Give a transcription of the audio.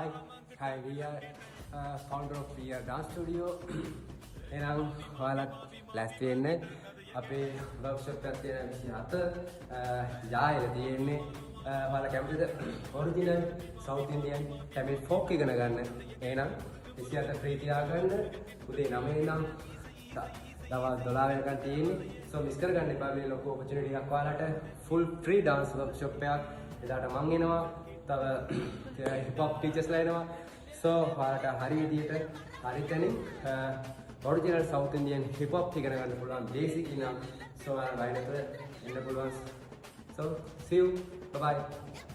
Hi. Hi, we are founder of PR Dance Studio. එනම් ඔයාලත් ලෑස්ති වෙන්න අපේ වර්ක්ෂොප් එකක් තියෙන 27 ජායල තියෙන්නේ ඔයාලා කැමතිද original south Indian Tamil folk ඉගෙන ගන්න. එහෙනම් 27 ෆ්‍රී තියාගන්න. උදේ 9 ඉඳන් දවල් 12 වෙනකන් තියෙන්නේ. සෝ මිස් කරගන්න එපා මේ ලොකු ඔපචුනිටි එකක් ඔයාලට ෆුල් ෆ්‍රී ඩාන්ස් වර්ක්ෂොප් එකක්. එදාට මං එනවා. තව හිප් හොප් ටීචර්ස්ලා එනවා. සෝ ඔයාලට හරි විදියට හරි තැනින් original south Indian hip hop ඉගෙන ගන්න පුළුවන් බේසික් ඉනම් සෝ ඔයාලට වයින් එකට එන්න පුළුවන්. So see you. Bye bye.